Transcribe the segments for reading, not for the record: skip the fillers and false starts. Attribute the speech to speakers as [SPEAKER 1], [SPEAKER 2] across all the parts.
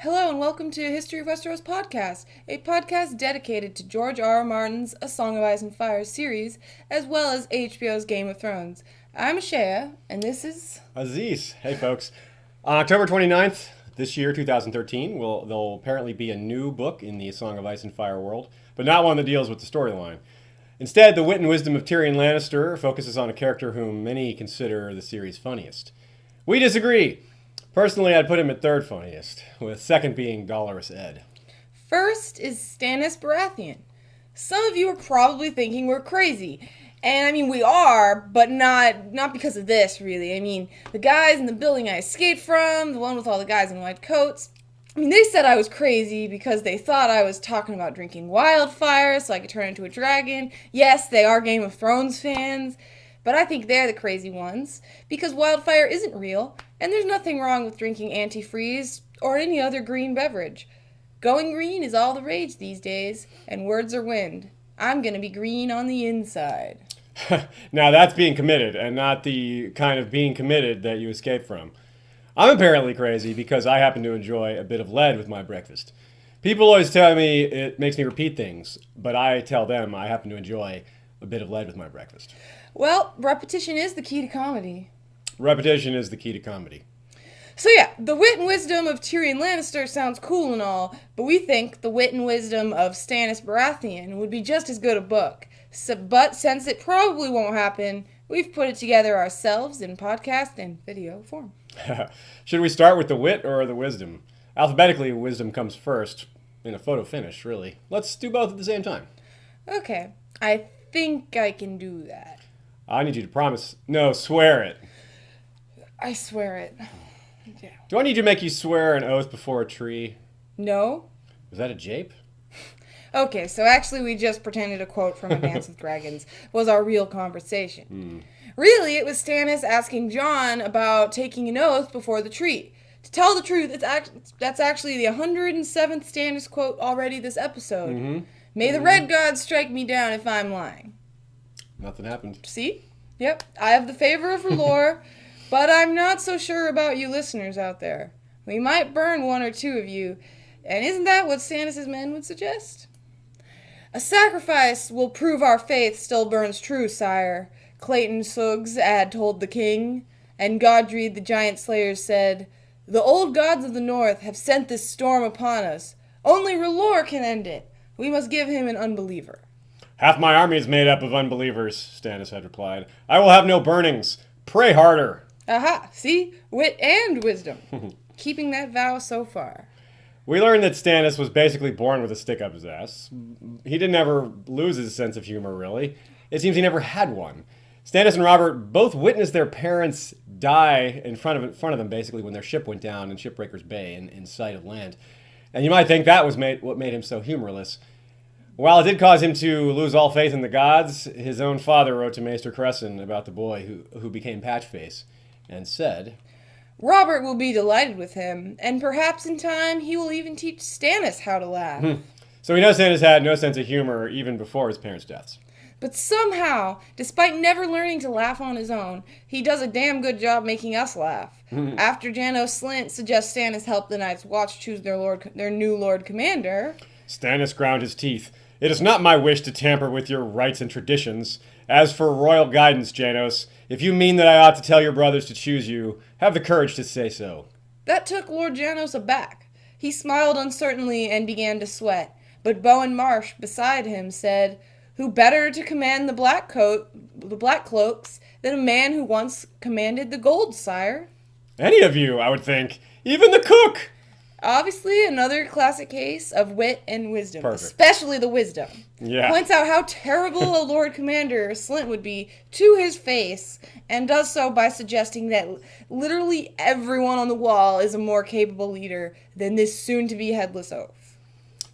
[SPEAKER 1] Hello and welcome to History of Westeros podcast, a podcast dedicated to George R. R. Martin's A Song of Ice and Fire series, as well as HBO's Game of Thrones. I'm Ashaya, and this is...
[SPEAKER 2] Aziz. Hey, folks. On October 29th, this year, 2013, there'll apparently be a new book in the A Song of Ice and Fire world, but not one that deals with the storyline. Instead, the wit and wisdom of Tyrion Lannister focuses on a character whom many consider the series' funniest. We disagree. Personally, I'd put him at third funniest, with second being Dolorous Ed.
[SPEAKER 1] First is Stannis Baratheon. Some of you are probably thinking we're crazy. And I mean, we are, but not because of this, really. I mean, the guys in the building I escaped from, the one with all the guys in white coats, I mean, they said I was crazy because they thought I was talking about drinking wildfire so I could turn into a dragon. Yes, they are Game of Thrones fans, but I think they're the crazy ones because wildfire isn't real, and there's nothing wrong with drinking antifreeze or any other green beverage. Going green is all the rage these days, and words are wind. I'm gonna be green on the inside.
[SPEAKER 2] Now that's being committed, and not the kind of being committed that you escaped from. I'm apparently crazy because I happen to enjoy a bit of lead with my breakfast. People always tell me it makes me repeat things, but I tell them I happen to enjoy a bit of lead with my breakfast.
[SPEAKER 1] Well, repetition is the key to comedy.
[SPEAKER 2] Repetition is the key to comedy.
[SPEAKER 1] So yeah, the wit and wisdom of Tyrion Lannister sounds cool and all, but we think the wit and wisdom of Stannis Baratheon would be just as good a book. But since it probably won't happen, we've put it together ourselves in podcast and video form.
[SPEAKER 2] Should we start with the wit or the wisdom? Alphabetically, wisdom comes first, in a photo finish, really. Let's do both at the same time.
[SPEAKER 1] Okay, I think I can do that.
[SPEAKER 2] I need you to promise. No, swear it.
[SPEAKER 1] I swear it. Yeah.
[SPEAKER 2] Do I need to make you swear an oath before a tree?
[SPEAKER 1] No?
[SPEAKER 2] Was that a jape?
[SPEAKER 1] Okay, so actually we just pretended a quote from A Dance with Dragons was our real conversation. Really, it was Stannis asking Jon about taking an oath before the tree. To tell the truth, that's actually the 107th Stannis quote already this episode.
[SPEAKER 2] Mm-hmm.
[SPEAKER 1] May the red gods strike me down if I'm lying.
[SPEAKER 2] Nothing happened.
[SPEAKER 1] See? Yep, I have the favor of R'hllor, but I'm not so sure about you listeners out there. We might burn one or two of you, and isn't that what Stannis' men would suggest? A sacrifice will prove our faith still burns true, sire, Clayton Suggs had told the king, and Godred the giant slayer said, "The old gods of the north have sent this storm upon us. Only R'hllor can end it. We must give him an unbeliever."
[SPEAKER 2] Half my army is made up of unbelievers, Stannis had replied. I will have no burnings. Pray harder.
[SPEAKER 1] Aha, see? Wit and wisdom. Keeping that vow so far.
[SPEAKER 2] We learned that Stannis was basically born with a stick up his ass. He didn't ever lose his sense of humor, really. It seems he never had one. Stannis and Robert both witnessed their parents die in front of them, basically, when their ship went down in Shipbreaker's Bay in sight of land. And you might think that was what made him so humorless. While it did cause him to lose all faith in the gods, his own father wrote to Maester Cresson about the boy who became Patchface, and said,
[SPEAKER 1] Robert will be delighted with him, and perhaps in time he will even teach Stannis how to laugh.
[SPEAKER 2] So we know Stannis had no sense of humor even before his parents' deaths.
[SPEAKER 1] But somehow, despite never learning to laugh on his own, he does a damn good job making us laugh. After Janos Slynt suggests Stannis help the Night's Watch choose their new Lord Commander,
[SPEAKER 2] Stannis ground his teeth. It is not my wish to tamper with your rights and traditions. As for royal guidance, Janos, if you mean that I ought to tell your brothers to choose you, have the courage to say so.
[SPEAKER 1] That took Lord Janos aback. He smiled uncertainly and began to sweat. But Bowen Marsh, beside him, said, "Who better to command the black cloaks than a man who once commanded the gold, sire?"
[SPEAKER 2] Any of you, I would think. Even the cook!
[SPEAKER 1] Obviously, another classic case of wit and wisdom,
[SPEAKER 2] Perfect.
[SPEAKER 1] Especially the wisdom.
[SPEAKER 2] Yeah.
[SPEAKER 1] Points out how terrible a Lord Commander Slynt would be to his face, and does so by suggesting that literally everyone on the wall is a more capable leader than this soon-to-be headless oaf.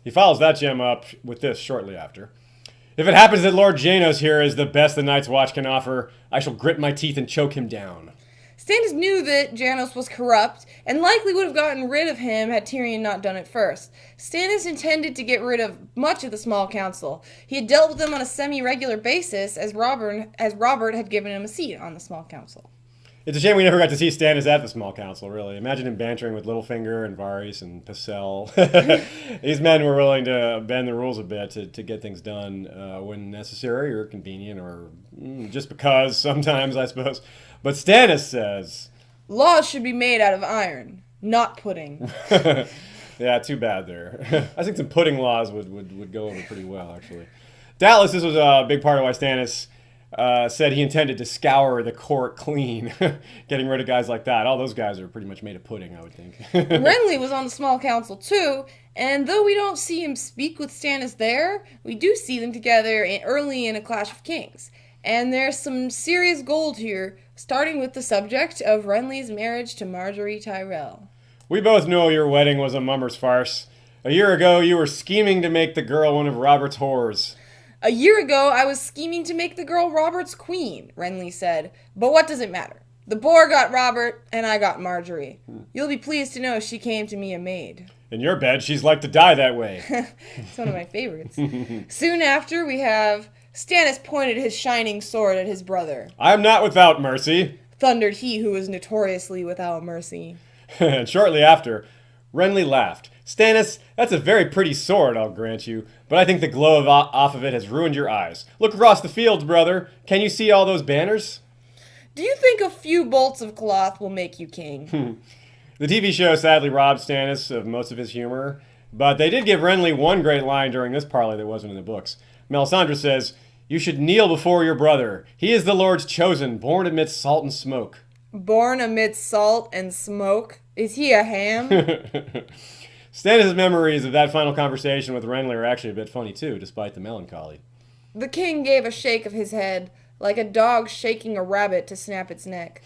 [SPEAKER 2] He follows that gem up with this shortly after. If it happens that Lord Janos here is the best the Night's Watch can offer, I shall grit my teeth and choke him down.
[SPEAKER 1] Stannis knew that Janos was corrupt, and likely would have gotten rid of him had Tyrion not done it first. Stannis intended to get rid of much of the small council. He had dealt with them on a semi-regular basis, as Robert had given him a seat on the small council.
[SPEAKER 2] It's a shame we never got to see Stannis at the small council, really. Imagine him bantering with Littlefinger and Varys and Pycelle. These men were willing to bend the rules a bit to get things done when necessary or convenient or just because sometimes, I suppose. But Stannis says...
[SPEAKER 1] Laws should be made out of iron, not pudding.
[SPEAKER 2] Yeah, too bad there. I think some pudding laws would go over pretty well, actually. Doubtless this was a big part of why Stannis... said he intended to scour the court clean, getting rid of guys like that. All those guys are pretty much made of pudding, I would think.
[SPEAKER 1] Renly was on the small council too, and though we don't see him speak with Stannis there, we do see them together early in A Clash of Kings. And there's some serious gold here, starting with the subject of Renly's marriage to Marjorie Tyrell.
[SPEAKER 2] We both know your wedding was a mummer's farce. A year ago, you were scheming to make the girl one of Robert's whores.
[SPEAKER 1] A year ago, I was scheming to make the girl Robert's queen, Renly said. But what does it matter? The boar got Robert, and I got Marjorie. You'll be pleased to know she came to me a maid.
[SPEAKER 2] In your bed, she's like to die that way.
[SPEAKER 1] It's one of my favorites. Soon after, we have Stannis pointed his shining sword at his brother.
[SPEAKER 2] I am not without mercy,
[SPEAKER 1] thundered he who was notoriously without mercy.
[SPEAKER 2] And shortly after, Renly laughed. Stannis, that's a very pretty sword, I'll grant you, but I think the glow off of it has ruined your eyes. Look across the fields, brother. Can you see all those banners?
[SPEAKER 1] Do you think a few bolts of cloth will make you king?
[SPEAKER 2] The TV show sadly robbed Stannis of most of his humor, but they did give Renly one great line during this parley that wasn't in the books. Melisandre says, "You should kneel before your brother. He is the Lord's chosen, born amidst salt and smoke."
[SPEAKER 1] Born amidst salt and smoke? Is he a ham?
[SPEAKER 2] Stannis' memories of that final conversation with Renly are actually a bit funny too, despite the melancholy.
[SPEAKER 1] The king gave a shake of his head, like a dog shaking a rabbit to snap its neck.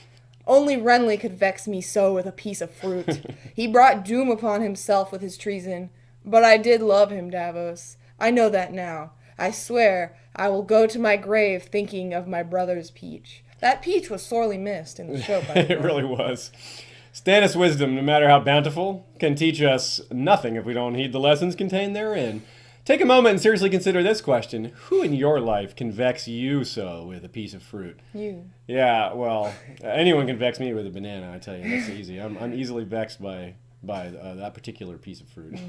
[SPEAKER 1] Only Renly could vex me so with a piece of fruit. He brought doom upon himself with his treason. But I did love him, Davos. I know that now. I swear I will go to my grave thinking of my brother's peach. That peach was sorely missed in the show, by the way.
[SPEAKER 2] It really was. Stannis' wisdom, no matter how bountiful, can teach us nothing if we don't heed the lessons contained therein. Take a moment and seriously consider this question. Who in your life can vex you so with a piece of fruit?
[SPEAKER 1] You.
[SPEAKER 2] Yeah, well, anyone can vex me with a banana, I tell you. That's easy. I'm easily vexed by that particular piece of fruit.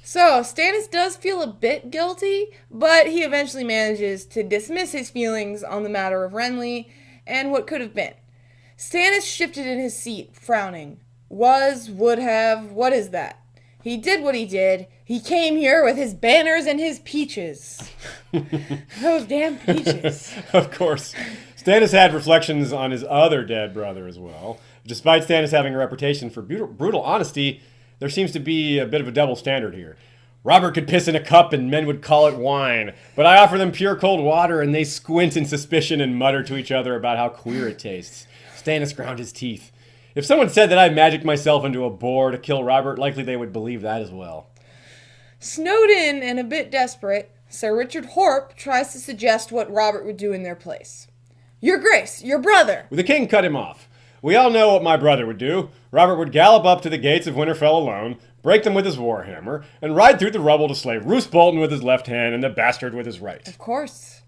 [SPEAKER 1] So, Stannis does feel a bit guilty, but he eventually manages to dismiss his feelings on the matter of Renly and what could have been. Stannis shifted in his seat, frowning. Was, would have, what is that? He did what he did. He came here with his banners and his peaches. Those damn peaches.
[SPEAKER 2] Of course. Stannis had reflections on his other dead brother as well. Despite Stannis having a reputation for brutal honesty, there seems to be a bit of a double standard here. Robert could piss in a cup and men would call it wine, but I offer them pure cold water and they squint in suspicion and mutter to each other about how queer it tastes. Stannis ground his teeth. If someone said that I magicked myself into a boar to kill Robert, likely they would believe that as well.
[SPEAKER 1] Snowed in and a bit desperate, Sir Richard Horp tries to suggest what Robert would do in their place. Your Grace, your brother!
[SPEAKER 2] The king cut him off. We all know what my brother would do. Robert would gallop up to the gates of Winterfell alone, break them with his warhammer, and ride through the rubble to slay Roose Bolton with his left hand and the bastard with his right.
[SPEAKER 1] Of course.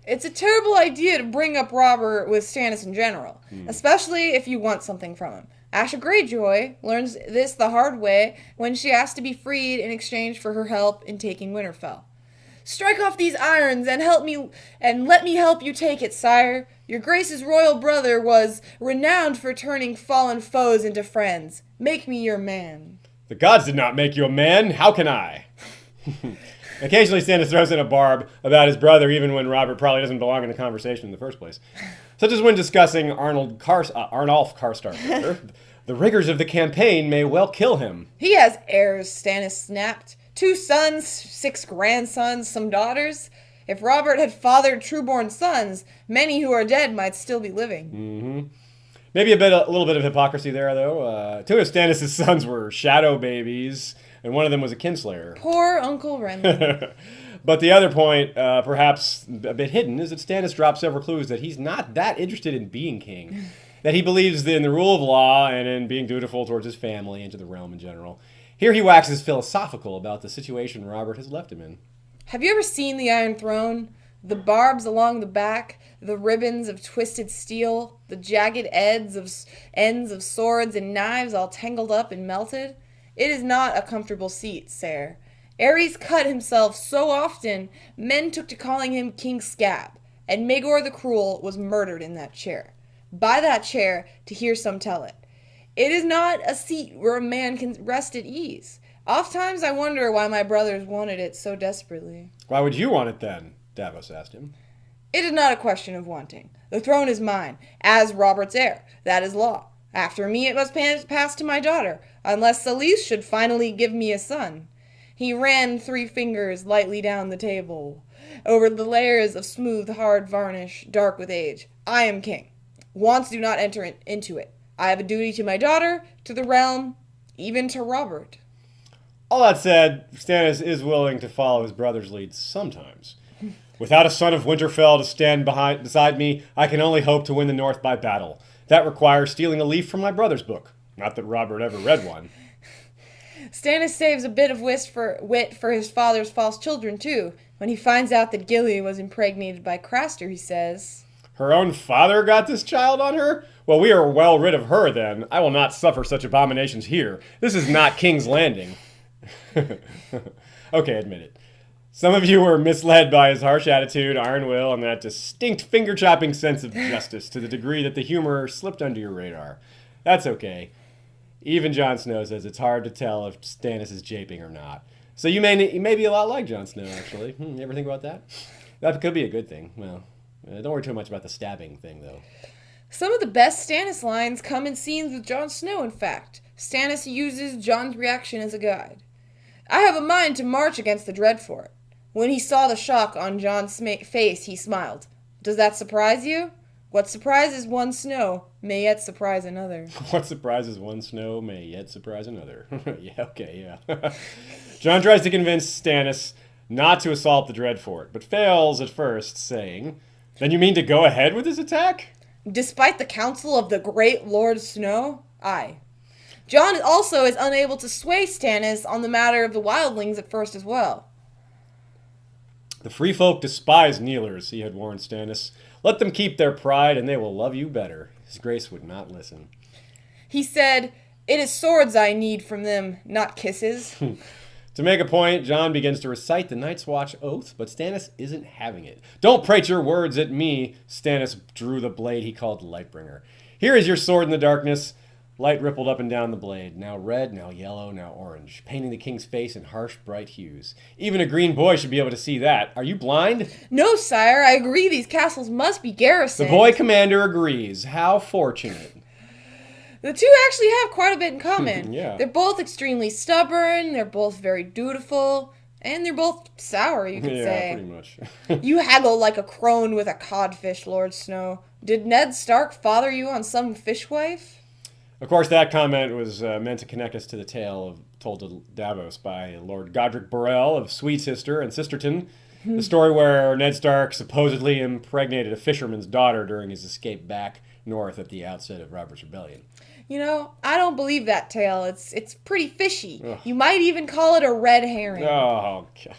[SPEAKER 1] It's a terrible idea to bring up Robert with Stannis in general, especially if you want something from him. Asha Greyjoy learns this the hard way when she asks to be freed in exchange for her help in taking Winterfell. Strike off these irons and let me help you take it, sire. Your Grace's royal brother was renowned for turning fallen foes into friends. Make me your man.
[SPEAKER 2] The gods did not make you a man. How can I? Occasionally, Stannis throws in a barb about his brother, even when Robert probably doesn't belong in the conversation in the first place. Such as when discussing Arnulf Karstark. The rigors of the campaign may well kill him.
[SPEAKER 1] He has heirs, Stannis snapped. 2 sons, 6 grandsons, some daughters. If Robert had fathered true-born sons, many who are dead might still be living.
[SPEAKER 2] Mm-hmm. Maybe a little bit of hypocrisy there, though. 2 of Stannis' sons were shadow babies, and one of them was a kinslayer.
[SPEAKER 1] Poor Uncle Renly.
[SPEAKER 2] But the other point, perhaps a bit hidden, is that Stannis dropped several clues that he's not that interested in being king. That he believes in the rule of law and in being dutiful towards his family and to the realm in general. Here he waxes philosophical about the situation Robert has left him in.
[SPEAKER 1] Have you ever seen the Iron Throne? The barbs along the back, the ribbons of twisted steel, the jagged ends of swords and knives all tangled up and melted. It is not a comfortable seat, sir. Ares cut himself so often, men took to calling him King Scab, and Magor the Cruel was murdered in that chair. By that chair, to hear some tell it. It is not a seat where a man can rest at ease. Ofttimes I wonder why my brothers wanted it so desperately.
[SPEAKER 2] Why would you want it then? Davos asked him.
[SPEAKER 1] It is not a question of wanting. The throne is mine, as Robert's heir. That is law. After me it must pass to my daughter, unless Selyse should finally give me a son. He ran 3 fingers lightly down the table, over the layers of smooth, hard varnish, dark with age. I am king. Wants do not enter into it. I have a duty to my daughter, to the realm, even to Robert.
[SPEAKER 2] All that said, Stannis is willing to follow his brother's lead sometimes. Without a son of Winterfell to stand beside me, I can only hope to win the North by battle. That requires stealing a leaf from my brother's book. Not that Robert ever read one.
[SPEAKER 1] Stannis saves a bit of wit for his father's false children, too. When he finds out that Gilly was impregnated by Craster, he says,
[SPEAKER 2] Her own father got this child on her? Well, we are well rid of her, then. I will not suffer such abominations here. This is not King's Landing. Okay, admit it. Some of you were misled by his harsh attitude, iron will, and that distinct finger-chopping sense of justice to the degree that the humor slipped under your radar. That's okay. Even Jon Snow says it's hard to tell if Stannis is japing or not. So you may be a lot like Jon Snow, actually. You ever think about that? That could be a good thing. Well, don't worry too much about the stabbing thing, though.
[SPEAKER 1] Some of the best Stannis lines come in scenes with Jon Snow, in fact. Stannis uses Jon's reaction as a guide. I have a mind to march against the Dreadfort. When he saw the shock on Jon's face, he smiled. Does that surprise you? What surprises one Snow may yet surprise another.
[SPEAKER 2] What surprises one Snow may yet surprise another. Yeah, okay, yeah. Jon tries to convince Stannis not to assault the Dreadfort, but fails at first, saying, Then you mean to go ahead with this attack?
[SPEAKER 1] Despite the counsel of the great Lord Snow? Aye. Jon also is unable to sway Stannis on the matter of the wildlings at first as well.
[SPEAKER 2] The free folk despise kneelers, he had warned Stannis. Let them keep their pride and they will love you better. His grace would not listen.
[SPEAKER 1] He said, It is swords I need from them, not kisses.
[SPEAKER 2] To make a point, Jon begins to recite the Night's Watch oath, but Stannis isn't having it. Don't prate your words at me, Stannis drew the blade he called Lightbringer. Here is your sword in the darkness. Light rippled up and down the blade, now red, now yellow, now orange, painting the king's face in harsh, bright hues. Even a green boy should be able to see that. Are you blind?
[SPEAKER 1] No, sire, I agree these castles must be garrisoned.
[SPEAKER 2] The boy commander agrees. How fortunate.
[SPEAKER 1] The two actually have quite a bit in common.
[SPEAKER 2] Yeah.
[SPEAKER 1] They're both extremely stubborn, they're both very dutiful, and they're both sour, you could say.
[SPEAKER 2] Yeah, pretty much.
[SPEAKER 1] You haggle like a crone with a codfish, Lord Snow. Did Ned Stark father you on some fishwife?
[SPEAKER 2] Of course, that comment was meant to connect us to the tale told to Davos by Lord Godric Borrell of Sweet Sister and Sisterton, the story where Ned Stark supposedly impregnated a fisherman's daughter during his escape back north at the outset of Robert's Rebellion.
[SPEAKER 1] You know, I don't believe that tale. It's pretty fishy.
[SPEAKER 2] Ugh.
[SPEAKER 1] You might even call it a red herring.
[SPEAKER 2] Oh, God.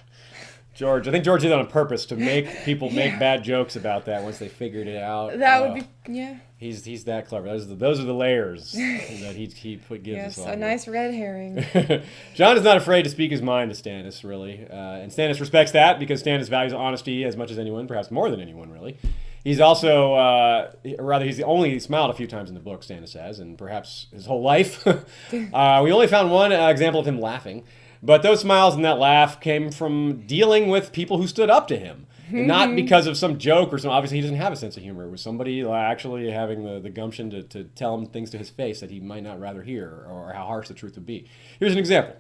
[SPEAKER 2] George, I think George did that on purpose to make people make bad jokes about that once they figured it out.
[SPEAKER 1] That would be, yeah.
[SPEAKER 2] He's that clever. Those are the layers that he gives
[SPEAKER 1] Yes,
[SPEAKER 2] us all.
[SPEAKER 1] a nice red herring.
[SPEAKER 2] Jon is not afraid to speak his mind to Stannis, really. And Stannis respects that because Stannis values honesty as much as anyone, perhaps more than anyone, really. He's also, he's only smiled a few times in the book, Stannis says, and perhaps his whole life. We only found one example of him laughing. But those smiles and that laugh came from dealing with people who stood up to him. And not because of some joke or some, obviously he doesn't have a sense of humor. It was somebody actually having the gumption to tell him things to his face that he might not rather hear or how harsh the truth would be. Here's an example.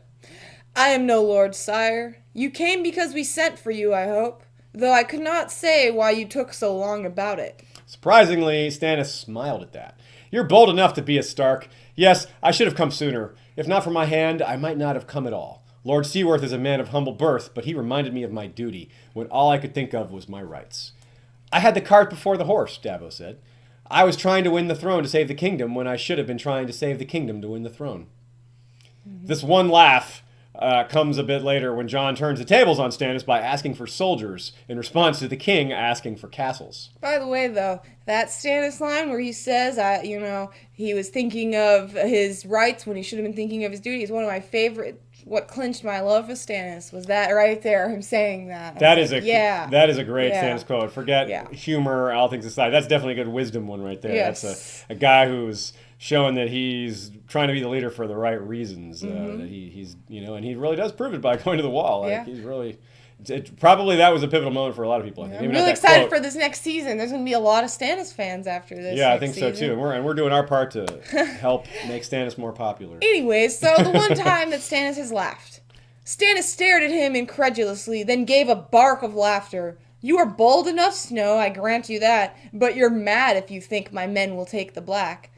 [SPEAKER 1] I am no lord, sire. You came because we sent for you, I hope. Though I could not say why you took so long about it.
[SPEAKER 2] Surprisingly, Stannis smiled at that. You're bold enough to be a Stark. Yes, I should have come sooner. If not for my hand, I might not have come at all. Lord Seaworth is a man of humble birth, but he reminded me of my duty, when all I could think of was my rights. I had the cart before the horse, Davos said. I was trying to win the throne to save the kingdom when I should have been trying to save the kingdom to win the throne. This one laugh comes a bit later when Jon turns the tables on Stannis by asking for soldiers in response to the king asking for castles.
[SPEAKER 1] By the way, though, that Stannis line where he says, he was thinking of his rights when he should have been thinking of his duty is one of my favorite. What clinched my love for Stannis was that right there, him saying that.
[SPEAKER 2] That is a great Stannis quote. Forget humor, all things aside. That's definitely a good wisdom one right there.
[SPEAKER 1] Yes.
[SPEAKER 2] That's a guy who's showing that he's trying to be the leader for the right reasons. That he's and he really does prove it by going to the wall. Like, he's really. Probably that was a pivotal moment for a lot of people. I think.
[SPEAKER 1] I'm really excited for this next season. There's going to be a lot of Stannis fans after this.
[SPEAKER 2] Yeah, I think so too. And we're doing our part to help make Stannis more popular.
[SPEAKER 1] Anyways, so the one time that Stannis has laughed, Stannis stared at him incredulously, then gave a bark of laughter. You are bold enough, Snow, I grant you that, but you're mad if you think my men will take the black.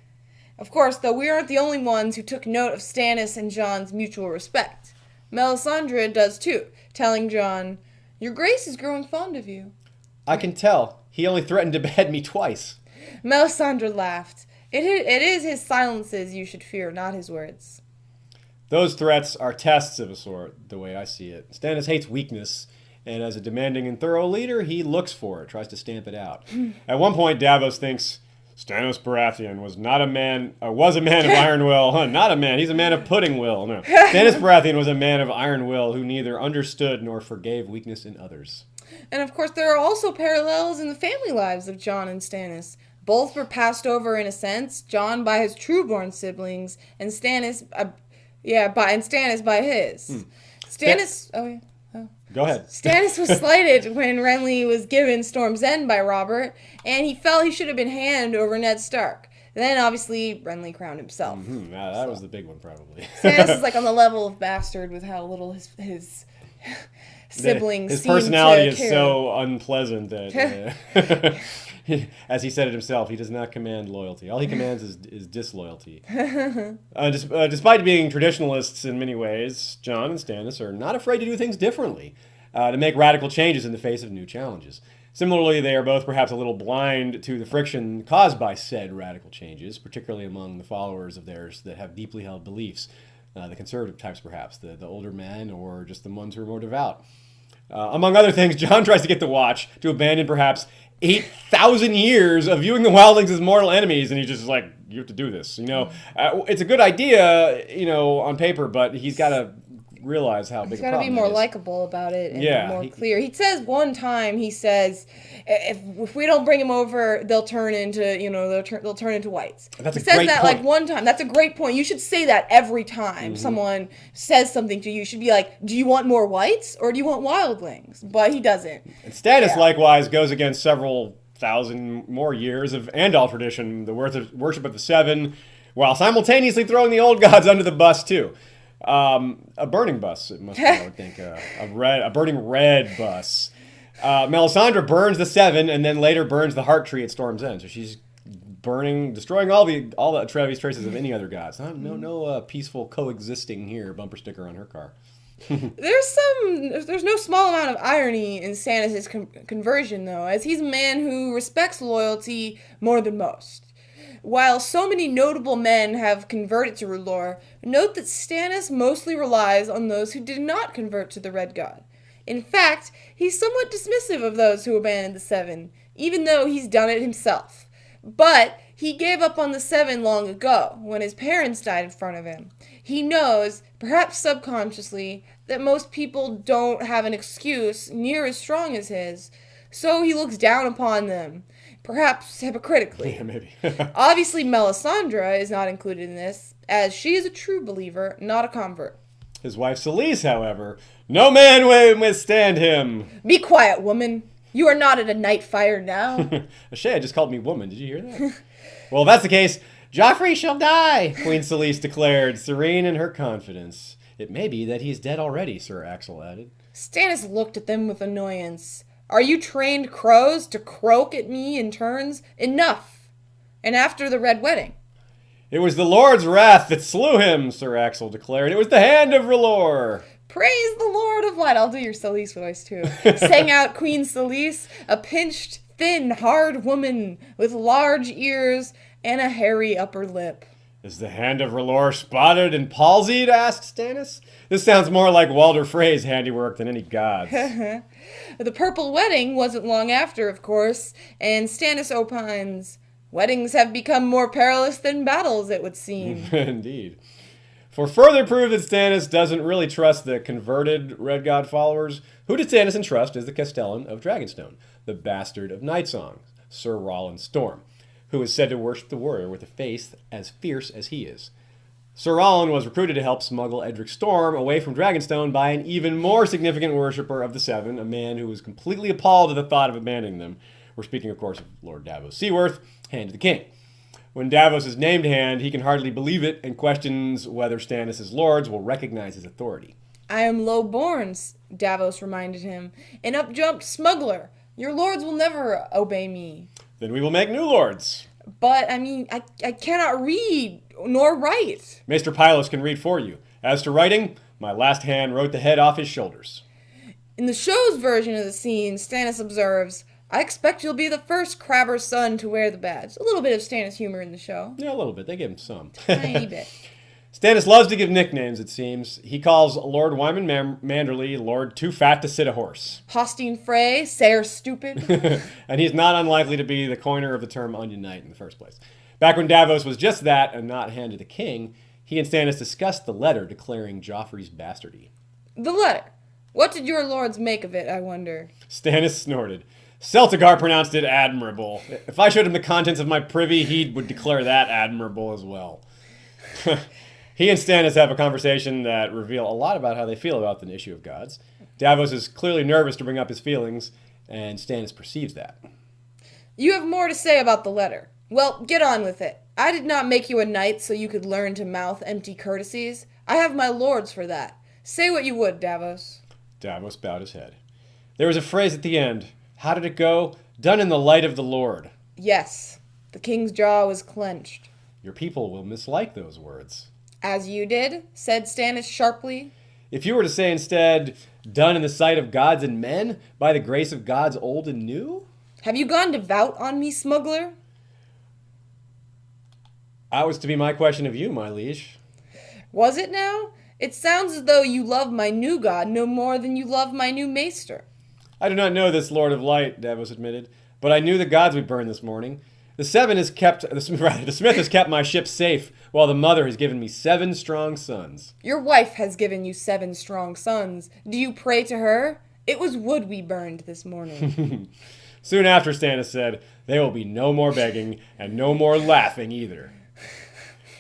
[SPEAKER 1] Of course, though, we aren't the only ones who took note of Stannis and Jon's mutual respect. Melisandre does too, telling Jon, Your Grace is growing fond of you.
[SPEAKER 2] I can tell. He only threatened to behead me twice.
[SPEAKER 1] Melisandre laughed. It is his silences you should fear, not his words.
[SPEAKER 2] Those threats are tests of a sort, the way I see it. Stannis hates weakness, and as a demanding and thorough leader, he looks for it, tries to stamp it out. At one point, Davos thinks Stannis Baratheon was a man of iron will. Not a man. He's a man of pudding will. No. Stannis Baratheon was a man of iron will who neither understood nor forgave weakness in others.
[SPEAKER 1] And of course, there are also parallels in the family lives of Jon and Stannis. Both were passed over in a sense. Jon by his true-born siblings, and Stannis, by his. Stannis.
[SPEAKER 2] Go ahead.
[SPEAKER 1] Stannis was slighted when Renly was given Storm's End by Robert, and he felt he should have been hand over Ned Stark. Then, obviously, Renly crowned himself.
[SPEAKER 2] That was the big one, probably.
[SPEAKER 1] Stannis is like on the level of bastard with how little his siblings
[SPEAKER 2] his
[SPEAKER 1] seem
[SPEAKER 2] personality
[SPEAKER 1] to
[SPEAKER 2] is so unpleasant that, as he said it himself, he does not command loyalty. All he commands is disloyalty. Despite being traditionalists in many ways, Jon and Stannis are not afraid to do things differently, to make radical changes in the face of new challenges. Similarly, they are both perhaps a little blind to the friction caused by said radical changes, particularly among the followers of theirs that have deeply held beliefs. The conservative types, perhaps, the older men, or just the ones who are more devout. Among other things, Jon tries to get the Watch to abandon perhaps 8,000 years of viewing the wildlings as mortal enemies, and he's just like, you have to do this. It's a good idea, on paper, but he's got to realize how big a problem it is. He's got to
[SPEAKER 1] be more likable about it and more clear. He says one time, if we don't bring him over, they'll turn into, they'll turn into whites.
[SPEAKER 2] That's
[SPEAKER 1] he says that point. Like one time. That's a great point. You should say that every time someone says something to you. You should be like, do you want more whites or do you want wildlings? But he doesn't.
[SPEAKER 2] And Stannis likewise goes against several thousand more years of Andal tradition, the worship of the Seven, while simultaneously throwing the old gods under the bus too. A burning bus, it must be, I would think. A burning red bus. Melisandre burns the Seven and then later burns the Heart Tree at Storm's End. So she's destroying all the Atreides traces of any other gods. No peaceful coexisting here. Bumper sticker on her car.
[SPEAKER 1] There's no small amount of irony in Stannis' conversion, though, as he's a man who respects loyalty more than most. While so many notable men have converted to R'hllor, note that Stannis mostly relies on those who did not convert to the Red God. In fact, he's somewhat dismissive of those who abandoned the Seven, even though he's done it himself. But he gave up on the Seven long ago, when his parents died in front of him. He knows, perhaps subconsciously, that most people don't have an excuse near as strong as his, so he looks down upon them. Perhaps hypocritically.
[SPEAKER 2] Yeah, maybe.
[SPEAKER 1] Obviously, Melisandre is not included in this, as she is a true believer, not a convert.
[SPEAKER 2] His wife Selyse, however, no man will withstand him.
[SPEAKER 1] Be quiet, woman. You are not at a night fire now.
[SPEAKER 2] Ashaya just called me woman. Did you hear that? Well, if that's the case, Joffrey shall die, Queen Selyse declared, serene in her confidence. It may be that he's dead already, Sir Axel added.
[SPEAKER 1] Stannis looked at them with annoyance. Are you trained crows to croak at me in turns? Enough. And after the Red Wedding.
[SPEAKER 2] It was the Lord's wrath that slew him, Sir Axel declared. It was the hand of R'hllor.
[SPEAKER 1] Praise the Lord of Light. I'll do your Selyse voice, too. Sang out Queen Selyse, a pinched, thin, hard woman with large ears and a hairy upper lip.
[SPEAKER 2] Is the hand of R'hllor spotted and palsied? Asked Stannis. This sounds more like Walder Frey's handiwork than any gods.
[SPEAKER 1] The purple wedding wasn't long after, of course, and Stannis opines, weddings have become more perilous than battles, it would seem.
[SPEAKER 2] Indeed. For further proof that Stannis doesn't really trust the converted Red God followers, who did Stannis entrust as the Castellan of Dragonstone, the bastard of Nightsong, Sir Rollin Storm, who is said to worship the warrior with a face as fierce as he is. Sir Rollin was recruited to help smuggle Edric Storm away from Dragonstone by an even more significant worshipper of the Seven, a man who was completely appalled at the thought of abandoning them. We're speaking, of course, of Lord Davos Seaworth, Hand of the King. When Davos is named Hand, he can hardly believe it and questions whether Stannis' lords will recognize his authority.
[SPEAKER 1] I am low-born, Davos reminded him, an up-jumped smuggler. Your lords will never obey me.
[SPEAKER 2] Then we will make new lords.
[SPEAKER 1] But, I cannot read nor write.
[SPEAKER 2] Maester Pylos can read for you. As to writing, my last hand wrote the head off his shoulders.
[SPEAKER 1] In the show's version of the scene, Stannis observes, I expect you'll be the first crabber's son to wear the badge. A little bit of Stannis humor in the show.
[SPEAKER 2] Yeah, a little bit. They give him some.
[SPEAKER 1] Tiny bit.
[SPEAKER 2] Stannis loves to give nicknames, it seems. He calls Lord Wyman Manderly Lord Too Fat to Sit a Horse.
[SPEAKER 1] Hostine Frey, Sayre Stupid.
[SPEAKER 2] And he's not unlikely to be the coiner of the term Onion Knight in the first place. Back when Davos was just that and not Hand of the King, he and Stannis discussed the letter declaring Joffrey's bastardy.
[SPEAKER 1] The letter. What did your lords make of it, I wonder?
[SPEAKER 2] Stannis snorted. Celtigar pronounced it admirable. If I showed him the contents of my privy, he would declare that admirable as well. He and Stannis have a conversation that reveal a lot about how they feel about the issue of gods. Davos is clearly nervous to bring up his feelings, and Stannis perceives that.
[SPEAKER 1] You have more to say about the letter. Well, get on with it. I did not make you a knight so you could learn to mouth empty courtesies. I have my lords for that. Say what you would, Davos.
[SPEAKER 2] Davos bowed his head. There was a phrase at the end. How did it go? Done in the light of the Lord.
[SPEAKER 1] Yes. The king's jaw was clenched.
[SPEAKER 2] Your people will mislike those words.
[SPEAKER 1] As you did, said Stannis sharply.
[SPEAKER 2] If you were to say instead, done in the sight of gods and men, by the grace of gods old and new?
[SPEAKER 1] Have you gone devout on me, smuggler?
[SPEAKER 2] That was to be my question of you, my liege.
[SPEAKER 1] Was it now? It sounds as though you love my new god no more than you love my new maester.
[SPEAKER 2] I do not know this Lord of Light, Davos admitted, but I knew the gods we burned this morning. The smith has kept my ship safe, while the mother has given me 7 strong sons.
[SPEAKER 1] Your wife has given you 7 strong sons. Do you pray to her? It was wood we burned this morning.
[SPEAKER 2] Soon after, Stannis said, there will be no more begging, and no more laughing either.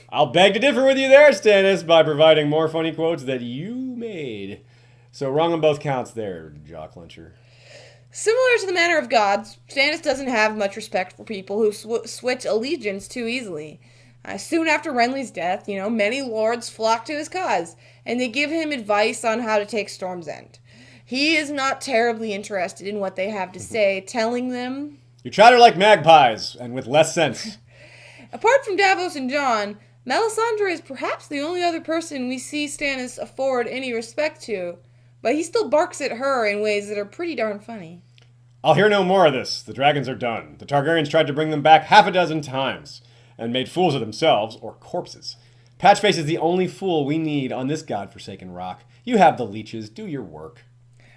[SPEAKER 2] I'll beg to differ with you there, Stannis, by providing more funny quotes that you made. So wrong on both counts there, jaw clencher.
[SPEAKER 1] Similar to the manner of gods, Stannis doesn't have much respect for people who switch allegiance too easily. Soon after Renly's death, many lords flock to his cause, and they give him advice on how to take Storm's End. He is not terribly interested in what they have to say, telling them,
[SPEAKER 2] You chatter like magpies, and with less sense.
[SPEAKER 1] Apart from Davos and Jon, Melisandre is perhaps the only other person we see Stannis afford any respect to, but he still barks at her in ways that are pretty darn funny.
[SPEAKER 2] I'll hear no more of this. The dragons are done. The Targaryens tried to bring them back 6 times, and made fools of themselves, or corpses. Patchface is the only fool we need on this godforsaken rock. You have the leeches. Do your work.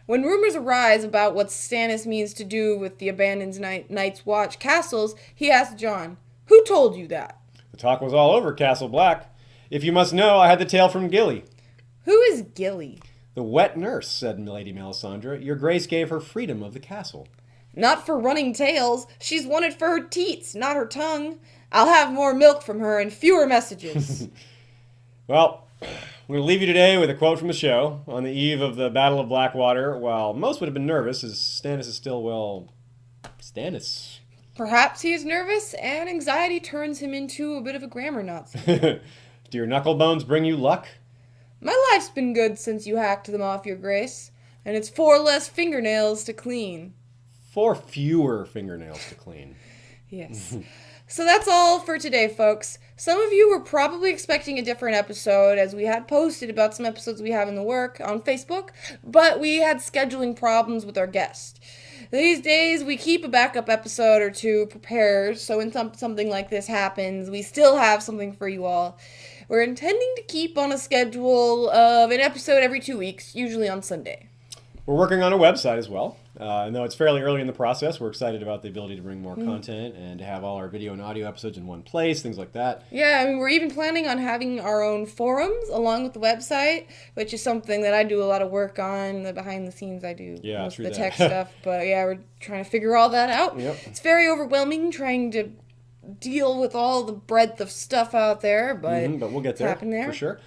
[SPEAKER 1] When rumors arise about what Stannis means to do with the abandoned Night's Watch castles, he asks Jon, Who told you that?
[SPEAKER 2] The talk was all over Castle Black. If you must know, I had the tale from Gilly.
[SPEAKER 1] Who is Gilly?
[SPEAKER 2] The wet nurse, said Lady Melisandre. Your grace gave her freedom of the castle.
[SPEAKER 1] Not for running tales. She's wanted for her teats, not her tongue. I'll have more milk from her and fewer messages.
[SPEAKER 2] Well, I'm going to leave you today with a quote from the show. On the eve of the Battle of Blackwater, while most would have been nervous, as Stannis is still, Stannis.
[SPEAKER 1] Perhaps he is nervous, and anxiety turns him into a bit of a grammar Nazi.
[SPEAKER 2] Do your knuckle bones bring you luck?
[SPEAKER 1] My life's been good since you hacked them off, your grace, and it's 4 less fingernails to clean.
[SPEAKER 2] 4 fewer fingernails to clean.
[SPEAKER 1] Yes. So that's all for today, folks. Some of you were probably expecting a different episode, as we had posted about some episodes we have in the work on Facebook, but we had scheduling problems with our guest. These days, we keep a backup episode or two prepared, so when something like this happens, we still have something for you all. We're intending to keep on a schedule of an episode every 2 weeks, usually on Sunday.
[SPEAKER 2] We're working on a website as well. And though it's fairly early in the process, we're excited about the ability to bring more content and to have all our video and audio episodes in one place, things like that.
[SPEAKER 1] Yeah, I mean, we're even planning on having our own forums along with the website, which is something that I do a lot of work on. The behind the scenes, I do most of the tech stuff. But yeah, we're trying to figure all that out.
[SPEAKER 2] Yep.
[SPEAKER 1] It's very overwhelming trying to deal with all the breadth of stuff out there, but
[SPEAKER 2] we'll get there,
[SPEAKER 1] there
[SPEAKER 2] for sure.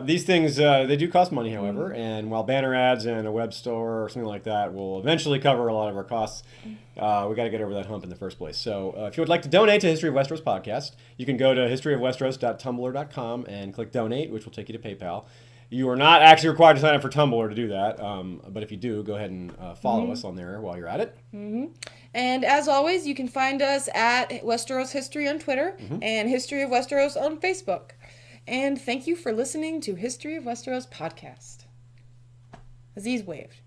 [SPEAKER 2] These things, they do cost money, however, and while banner ads and a web store or something like that will eventually cover a lot of our costs, we got to get over that hump in the first place. So if you would like to donate to History of Westeros podcast, you can go to historyofwesteros.tumblr.com and click donate, which will take you to PayPal. You are not actually required to sign up for Tumblr to do that, but if you do, go ahead and follow us on there while you're at it.
[SPEAKER 1] And as always, you can find us at Westeros History on Twitter and History of Westeros on Facebook. And thank you for listening to History of Westeros podcast. Aziz waved.